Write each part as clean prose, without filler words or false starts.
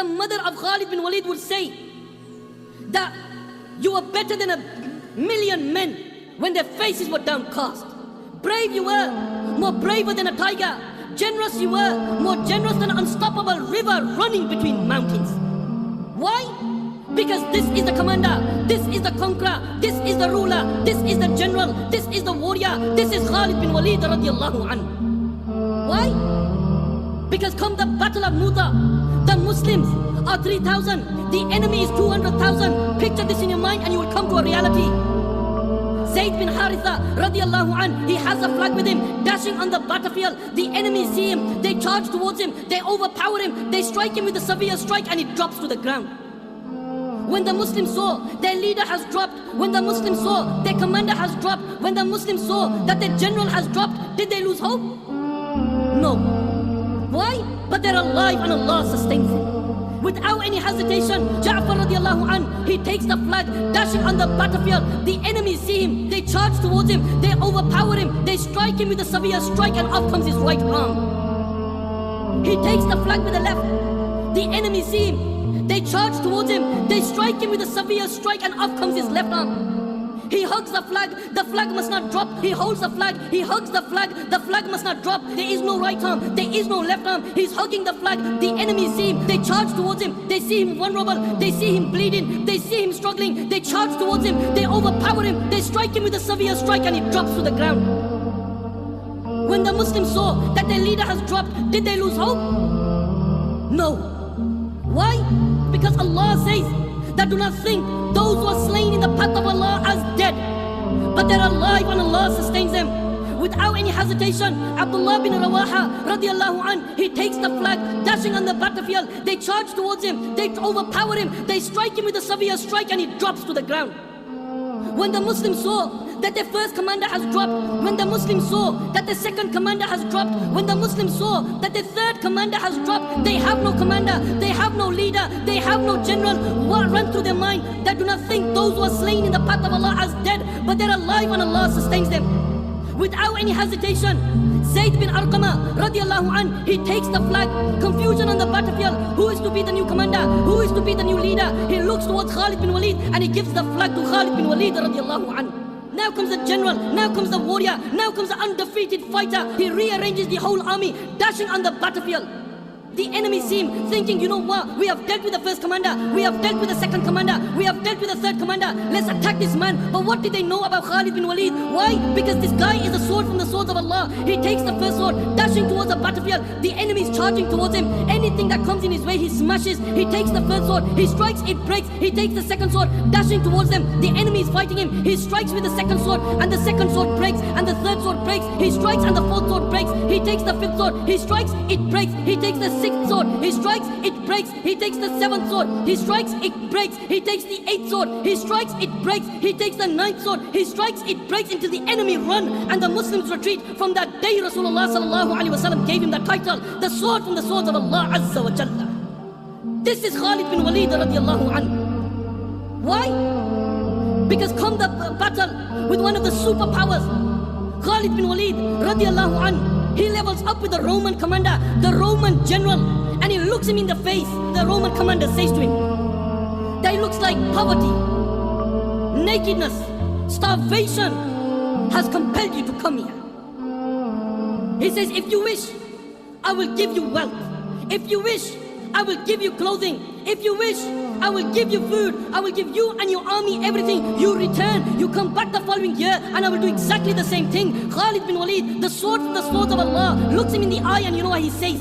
The mother of Khalid bin Walid would say that you were better than 1,000,000 men when their faces were downcast. Brave you were, more braver than a tiger. Generous you were, more generous than an unstoppable river running between mountains. Why? Because this is the commander, this is the conqueror, this is the ruler, this is the general, this is the warrior, this is Khalid bin Walid radiallahu anhu. Why? Because come the battle of Muta, the Muslims are 3,000, the enemy is 200,000. Picture this in your mind and you will come to a reality. Zayd bin Haritha radiallahu anhu, he has a flag with him, dashing on the battlefield. The enemy see him, they charge towards him, they overpower him, they strike him with a severe strike and he drops to the ground. When the Muslims saw their leader has dropped, when the Muslims saw their commander has dropped, when the Muslims saw that their general has dropped, did they lose hope? No. Why? But they're alive and Allah sustains them. Without any hesitation, Ja'far radiallahu anhu, he takes the flag, dashing on the battlefield. The enemy see him, they charge towards him, they overpower him, they strike him with a severe strike and off comes his right arm. He takes the flag with the left. The enemy see him, they charge towards him, they strike him with a severe strike and off comes his left arm. He hugs the flag must not drop. He holds the hugs the flag must not drop. There is no right arm, there is no left arm. He's hugging the flag. The enemy see him, they charge towards him, they see him vulnerable, they see him bleeding, they see him struggling, they charge towards him, they overpower him, they strike him with a severe strike and he drops to the ground. When the Muslims saw that their leader has dropped, did they lose hope? No. Why? Because Allah says that do not think those who are slain in the path of Allah as dead, but they're alive and Allah sustains them. Without any hesitation, Abdullah bin Rawaha radiallahu anhu, he takes the flag, dashing on the battlefield. They charge towards him, they overpower him, they strike him with a severe strike and he drops to the ground. When the Muslims saw that their first commander has dropped, when the Muslims saw that the second commander has dropped, when the Muslims saw that the third commander has dropped, they have no commander, they have no leader, they have no general. What runs through their mind? That do not think those who are slain in the path of Allah as dead, but they're alive and Allah sustains them. Without any hesitation, Zayd bin Arqama radiallahu anhu, he takes the flag, confusion on the battlefield. Who is to be the new commander? Who is to be the new leader? He looks towards Khalid bin Walid and he gives the flag to Khalid bin Walid radiallahu anhu. Now comes the general, now comes the warrior, now comes the undefeated fighter. He rearranges the whole army, dashing on the battlefield. The enemy see him thinking, you know what, we have dealt with the first commander, we have dealt with the second commander, we have dealt with the third commander, let's attack this man. But what did they know about Khalid bin Walid? Why? Because this guy is a sword from the swords of Allah. He takes the first sword, dashing towards the battlefield. The enemy is charging towards him. Anything that comes in his way, he smashes. He takes the first sword, he strikes, it breaks. He takes the second sword, dashing towards them. The enemy is fighting him. He strikes with the second sword, and the second sword breaks, and the third sword breaks. He strikes, and the fourth sword breaks. He takes the fifth sword, he strikes, it breaks. He takes the sixth sword, he strikes, it breaks. He takes the seventh sword, he strikes, it breaks. He takes the eighth sword, he strikes, it breaks. He takes the ninth sword, he strikes, it breaks, until the enemy run and the Muslims retreat. From that day, Rasulullah sallallahu alaihi wasallam gave him the title, the sword from the swords of Allah Azza wa Jalla. This is Khalid bin Walid radiallahu anhu. Why? Because come the battle with one of the superpowers, Khalid bin Walid radiallahu anhu, he levels up with the Roman commander, the Roman general, and he looks him in the face. The Roman commander says to him that he looks like poverty, nakedness, starvation has compelled you to come here. He says, if you wish, I will give you wealth. If you wish, I will give you clothing. If you wish, I will give you food. I will give you and your army everything. You return, you come back the following year, and I will do exactly the same thing. Khalid bin Walid, the sword from the swords of Allah, looks him in the eye, and you know what he says?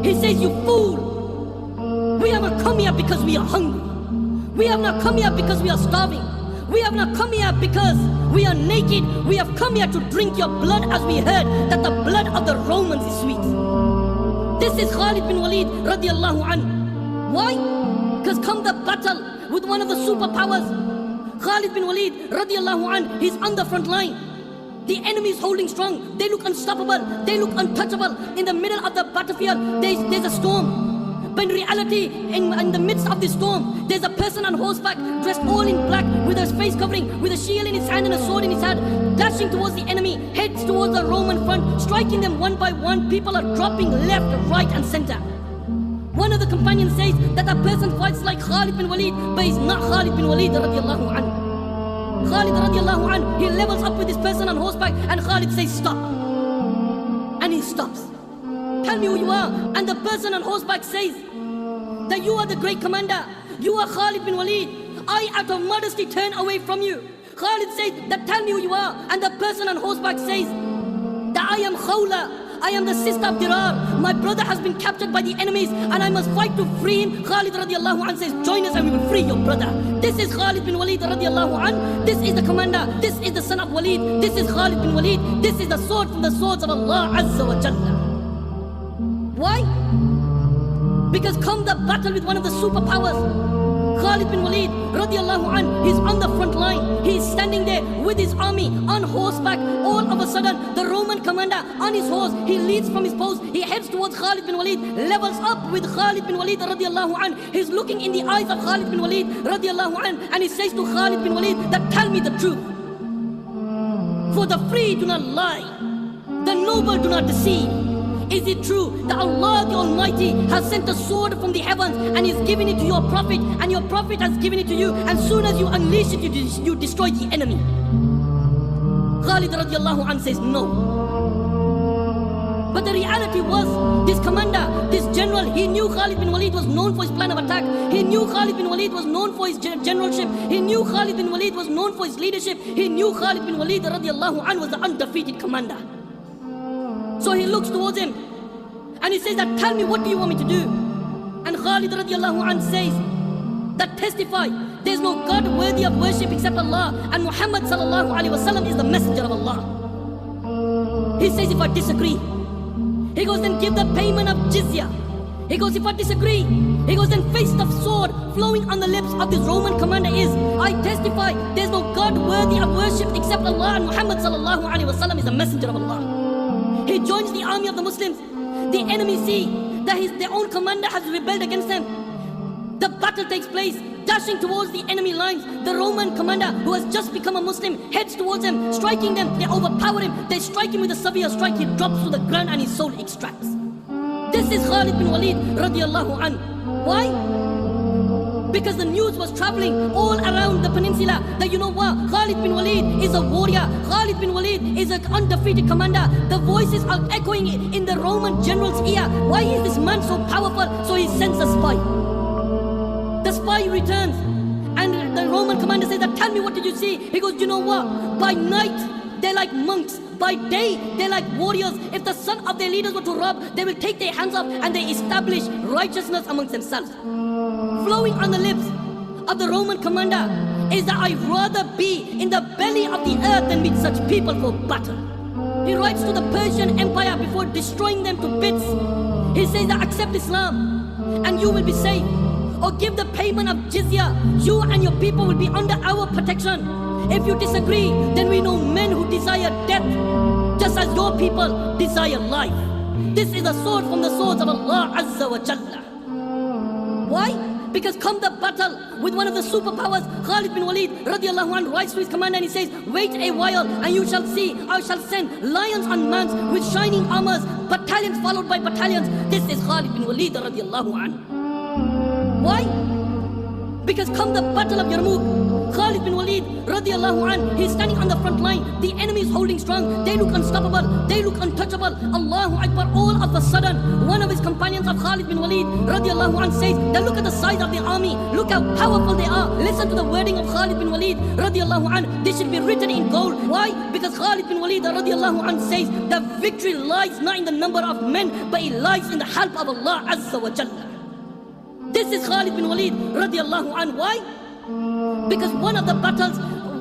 He says, you fool, we have not come here because we are hungry. We have not come here because we are starving. We have not come here because we are naked. We have come here to drink your blood, as we heard that the blood of the Romans is sweet. This is Khalid bin Walid radiallahu anhu. Why? Because come the battle with one of the superpowers, Khalid bin Walid radiallahu anhu, he's on the front line. The enemy is holding strong. They look unstoppable. They look untouchable. In the middle of the battlefield, there's a storm. But in reality, in the midst of the storm, there's a person on horseback, dressed all in black, with his face covering, with a shield in his hand and a sword in his hand, dashing towards the enemy, heads towards the Roman front, striking them one by one. People are dropping left, right, and center. One of the companions says that that person fights like Khalid bin Walid, but he's not Khalid bin Walid radiallahu anhu. Khalid radiallahu anhu, he levels up with this person on horseback, and Khalid says stop. And he stops. Tell me who you are. And the person on horseback says that you are the great commander. You are Khalid bin Walid. I out of modesty turn away from you. Khalid says that tell me who you are. And the person on horseback says that I am Khawla. I am the sister of Dirar. My brother has been captured by the enemies and I must fight to free him. Khalid radiallahu anhu says, join us and we will free your brother. This is Khalid bin Walid radiallahu anhu. This is the commander. This is the son of Walid. This is Khalid bin Walid. This is the sword from the swords of Allah Azza wa Jalla. Why? Because come the battle with one of the superpowers, Khalid bin Walid radiallahu anhu, he's on the front line. He's standing there with his army on horseback. All of a sudden, the Roman commander on his horse, he leads from his post. He heads towards Khalid bin Walid, levels up with Khalid bin Walid radiallahu anhu. He's looking in the eyes of Khalid bin Walid radiallahu anhu, and he says to Khalid bin Walid that tell me the truth. For the free do not lie, the noble do not deceive. Is it true that Allah the Almighty has sent a sword from the heavens and is giving it to your prophet, and your prophet has given it to you, and soon as you unleash it, you destroy the enemy? Khalid radiallahu anhu says no. But the reality was, this commander, this general, he knew Khalid bin Walid was known for his plan of attack. He knew Khalid bin Walid was known for his generalship. He knew Khalid bin Walid was known for his leadership. He knew Khalid bin Walid radiallahu anhu was the undefeated commander. So he looks towards him and he says that tell me, what do you want me to do? And Khalid radiallahu anhu says that testify there's no God worthy of worship except Allah, and Muhammad sallallahu alaihi wasallam is the messenger of Allah. He says if I disagree, he goes then give the payment of jizya. He goes if I disagree, he goes then face the sword flowing on the lips of this Roman commander is I testify there's no God worthy of worship except Allah, and Muhammad sallallahu alaihi wasallam is the messenger of Allah. He joins the army of the Muslims. The enemy see that their own commander has rebelled against them. The battle takes place, dashing towards the enemy lines. The Roman commander, who has just become a Muslim, heads towards them, striking them. They overpower him. They strike him with a severe strike. He drops to the ground and his soul extracts. This is Khalid bin Walid radiallahu anhu. Why? Because the news was traveling all around the peninsula that you know what? Khalid bin Walid is a warrior. Khalid bin Walid is an undefeated commander. The voices are echoing in the Roman general's ear. Why is this man so powerful? So he sends a spy. The spy returns and the Roman commander says that tell me, what did you see? He goes, you know what? By night they're like monks. By day they're like warriors. If the son of their leaders were to rob, they will take their hands off and they establish righteousness amongst themselves. Flowing on the lips of the Roman commander is that I'd rather be in the belly of the earth than meet such people for battle. He writes to the Persian Empire before destroying them to bits. He says that accept Islam and you will be safe, or give the payment of jizya. You and your people will be under our protection. If you disagree, then we know men who desire death just as your people desire life. This is a sword from the swords of Allah Azza wa Jalla. Why? Because come the battle with one of the superpowers, Khalid bin Walid radiallahu anhu writes to his commander and he says, wait a while and you shall see, I shall send lions on mans with shining armors, battalions followed by battalions. This is Khalid bin Walid radiallahu anhu. Why? Because come the battle of Yarmouk, Khalid bin Walid radiallahu anhu, he's standing on the front line. The enemy is holding strong. They look unstoppable. They look untouchable. Allahu Akbar. All of a sudden, one of his companions of Khalid bin Walid radiallahu anhu says that look at the size of the army. Look how powerful they are. Listen to the wording of Khalid bin Walid radiallahu anhu. This should be written in gold. Why? Because Khalid bin Walid radiallahu anhu says the victory lies not in the number of men, but it lies in the help of Allah Azza wa Jalla. This is Khalid bin Walid radiallahu anhu. Why? Because one of the battles,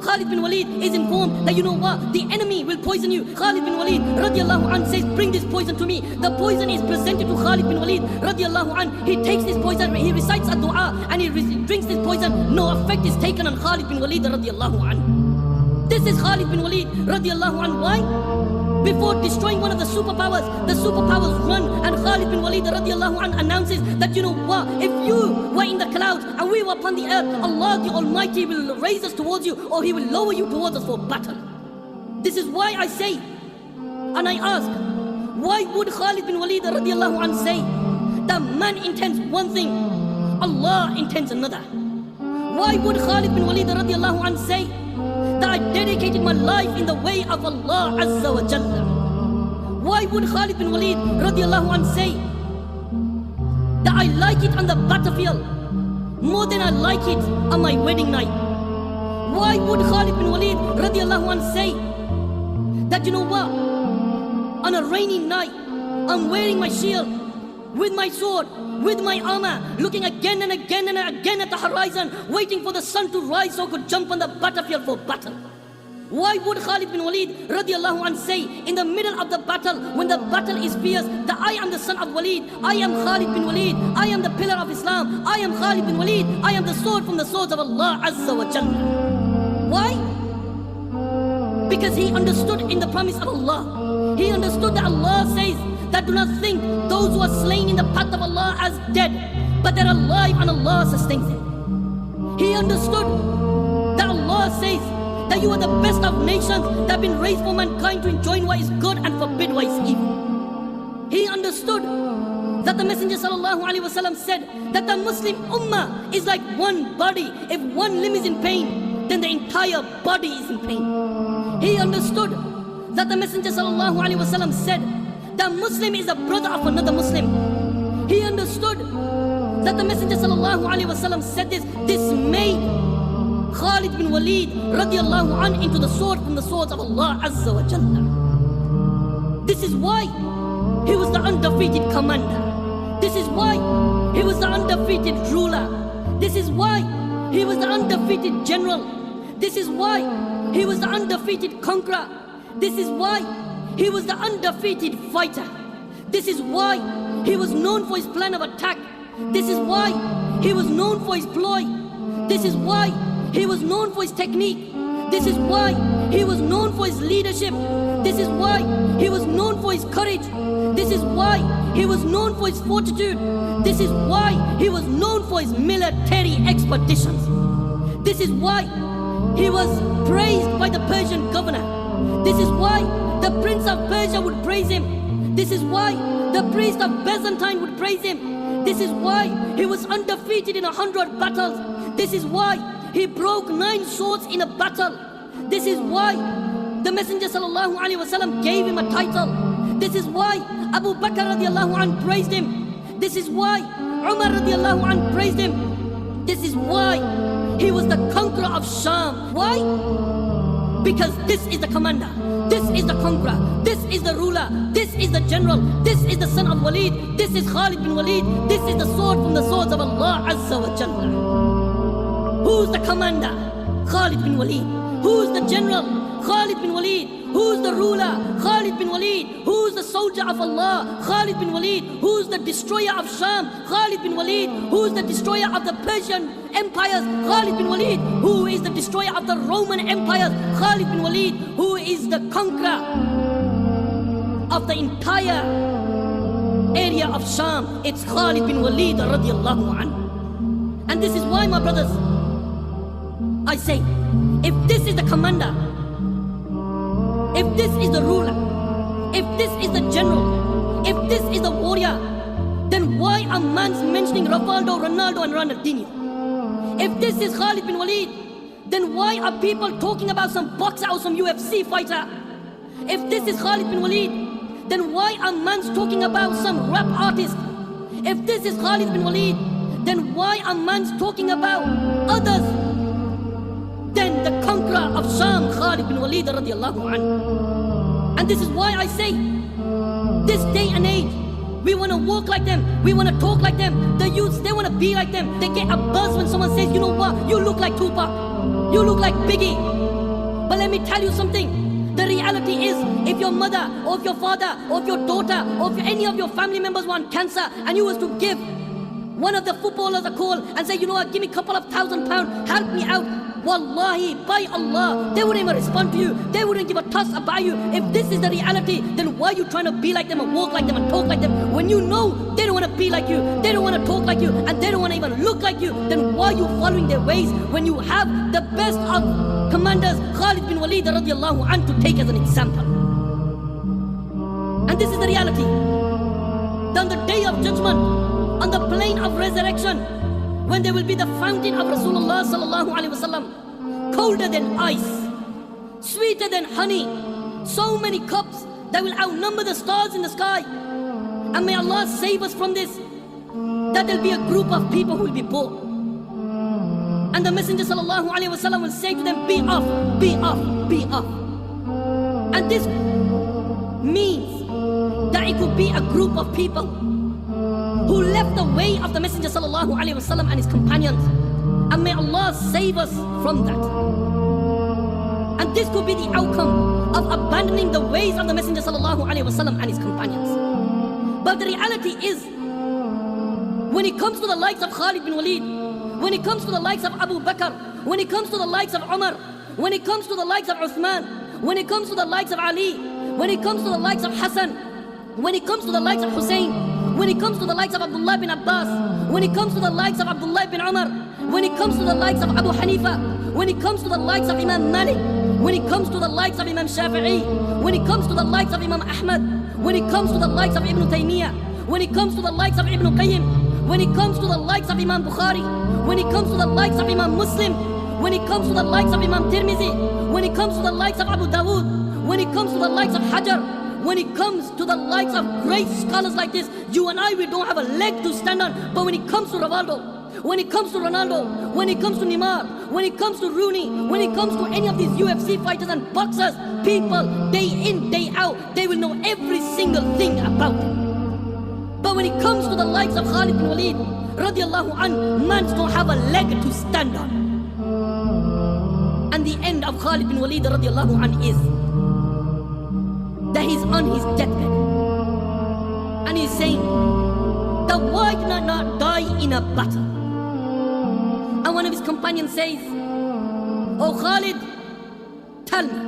Khalid bin Walid is informed that you know what? The enemy will poison you. Khalid bin Walid radiallahu anhu says, bring this poison to me. The poison is presented to Khalid bin Walid radiallahu anhu. He takes this poison, he recites a dua and he drinks this poison. No effect is taken on Khalid bin Walid radiallahu anhu. This is Khalid bin Walid radiallahu anhu. Why? Before destroying one of the superpowers run, and Khalid bin Walid radiallahu anhu announces that you know what? If you were in the clouds and we were upon the earth, Allah the Almighty will raise us towards you, or He will lower you towards us for battle. This is why I say, and I ask, why would Khalid bin Walid radiallahu anhu say that man intends one thing, Allah intends another. Why would Khalid bin Walid radiallahu anhu say that I dedicated my life in the way of Allah Azza wa Jalla? Why would Khalid bin Walid radiallahu anhu say that I like it on the battlefield more than I like it on my wedding night? Why would Khalid bin Walid radiallahu anhu say that, you know what, on a rainy night, I'm wearing my shield, with my sword, with my armor, looking again and again and again at the horizon, waiting for the sun to rise so I could jump on the battlefield for battle? Why would Khalid bin Walid radiallahu anhu say in the middle of the battle, when the battle is fierce, that I am the son of Walid, I am Khalid bin Walid, I am the pillar of Islam, I am Khalid bin Walid, I am the sword from the swords of Allah Azza wa Jalla? Why? Because he understood in the promise of Allah. He understood that Allah says that do not think those who are slain in the path of Allah as dead, but they're alive and Allah sustains them. He understood that Allah says that you are the best of nations that have been raised for mankind to enjoin what is good and forbid what is evil. He understood that the Messenger sallallahu alaihi wasallam said that the Muslim ummah is like one body. If one limb is in pain, then the entire body is in pain. He understood that the Messenger sallallahu alaihi wasallam said that Muslim is a brother of another Muslim. He understood that the Messenger sallallahu alaihi wasallam said this made Khalid bin Walid radiallahu anhu into the sword from the swords of Allah Azza wa Jalla. This is why he was the undefeated commander. This is why he was the undefeated ruler. This is why he was the undefeated general. This is why he was the undefeated conqueror. This is why he was the undefeated fighter. This is why he was known for his plan of attack. This is why he was known for his ploy. This is why he was known for his technique. This is why he was known for his leadership. This is why he was known for his courage. This is why he was known for his fortitude. This is why he was known for his military expeditions. This is why he was praised by the Persian governor. This is why the prince of Persia would praise him. This is why the priest of Byzantine would praise him. This is why he was undefeated in 100 battles. This is why he broke 9 swords in a battle. This is why the Messenger sallallahu alaihi wasallam gave him a title. This is why Abu Bakr radiallahu anhu praised him. This is why Umar radiallahu anhu praised him. This is why he was the conqueror of Sham. Why? Because this is the commander, this is the conqueror, this is the ruler, this is the general, this is the son of Walid, this is Khalid bin Walid, this is the sword from the swords of Allah Azza wa Jalla. Who's the commander? Khalid bin Walid. Who's the general? Khalid bin Walid. Who's the ruler? Khalid bin Walid. Who's the soldier of Allah? Khalid bin Walid. Who's the destroyer of Sham? Khalid bin Walid. Who's the destroyer of the Persian empires? Khalid bin Walid. Who is the destroyer of the Roman empires? Khalid bin Walid. Who is the conqueror of the entire area of Sham? It's Khalid bin Walid radiallahu anhu. And this is why, my brothers, I say, if this is the commander, if this is the ruler, if this is the general, if this is the warrior, then why are man's mentioning Ronaldo and Ronaldinho? If this is Khalid bin Walid, then why are people talking about some boxer or some UFC fighter? If this is Khalid bin Walid, then why are man's talking about some rap artist? If this is Khalid bin Walid, then why are man's talking about others than the conqueror of Sham, Khalid bin Walid radiallahu anhu? And this is why I say, this day and age, we want to walk like them, we want to talk like them. The youths, they want to be like them. They get a buzz when someone says, you know what, you look like Tupac, you look like Biggie. But let me tell you something, the reality is, if your mother, or if your father, or if your daughter, or if any of your family members want cancer, and you was to give one of the footballers a call and say, you know what, give me a couple of £1,000, help me out, wallahi, by Allah, they wouldn't even respond to you. They wouldn't give a toss about you. If this is the reality, then why are you trying to be like them and walk like them and talk like them when you know they don't want to be like you, they don't want to talk like you, and they don't want to even look like you? Then why are you following their ways when you have the best of commanders, Khalid bin Walid radiallahu anhu, to take as an example? And this is the reality. On the day of judgment, on the plain of resurrection, when there will be the fountain of Rasulullah sallallahu alaihi wasallam, colder than ice, sweeter than honey, so many cups that will outnumber the stars in the sky. And may Allah save us from this, that there'll be a group of people who will be poor. And the Messenger sallallahu alaihi wasallam will say to them, be off, be off, be off. And this means that it could be a group of people who left the way of the Messenger sallallahu alaihi wasallam and his companions. And may Allah save us from that. And this could be the outcome of abandoning the ways of the Messenger sallallahu alaihi wasallam and his companions. But the reality is, when it comes to the likes of Khalid bin Walid, when it comes to the likes of Abu Bakr, when it comes to the likes of Umar, when it comes to the likes of Uthman, when it comes to the likes of Ali, when it comes to the likes of Hassan, when it comes to the likes of Hussein, when it comes to the likes of Abdullah bin Abbas, when it comes to the likes of Abdullah bin Umar, when it comes to the likes of Abu Hanifa, when it comes to the likes of Imam Malik, when it comes to the likes of Imam Shafi'i, when it comes to the likes of Imam Ahmad, when it comes to the likes of Ibn Taymiyyah, when it comes to the likes of Ibn Qayyim, when it comes to the likes of Imam Bukhari, when it comes to the likes of Imam Muslim, when it comes to the likes of Imam Tirmizi, when it comes to the likes of Abu Dawood, when it comes to the likes of Hajar, when it comes to the likes of great scholars like this, you and I, we don't have a leg to stand on. But when it comes to Rivaldo, when it comes to Ronaldo, when it comes to Neymar, when it comes to Rooney, when it comes to any of these UFC fighters and boxers, people, day in, day out, they will know every single thing about them. But when it comes to the likes of Khalid bin Walid, radiallahu an, man don't have a leg to stand on. And the end of Khalid bin Walid radiallahu an is that he's on his deathbed. And he's saying that why did I not die in a battle? And one of his companions says, oh Khalid, tell me,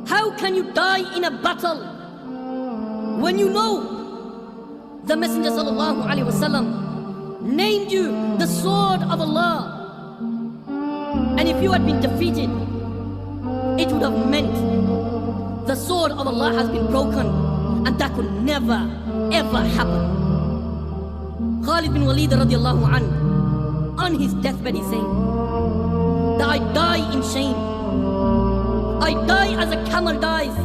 how can you die in a battle when you know the Messenger sallallahu alaihi wasallam named you the sword of Allah? And if you had been defeated, it would have meant the sword of Allah has been broken, and that could never ever happen. Khalid bin Walid radiallahu anhu, on his deathbed, is saying that I die in shame. I die as a camel dies.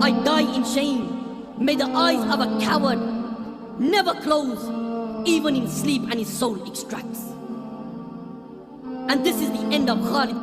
I die in shame. May the eyes of a coward never close, even in sleep, and his soul extracts. And this is the end of Khalid.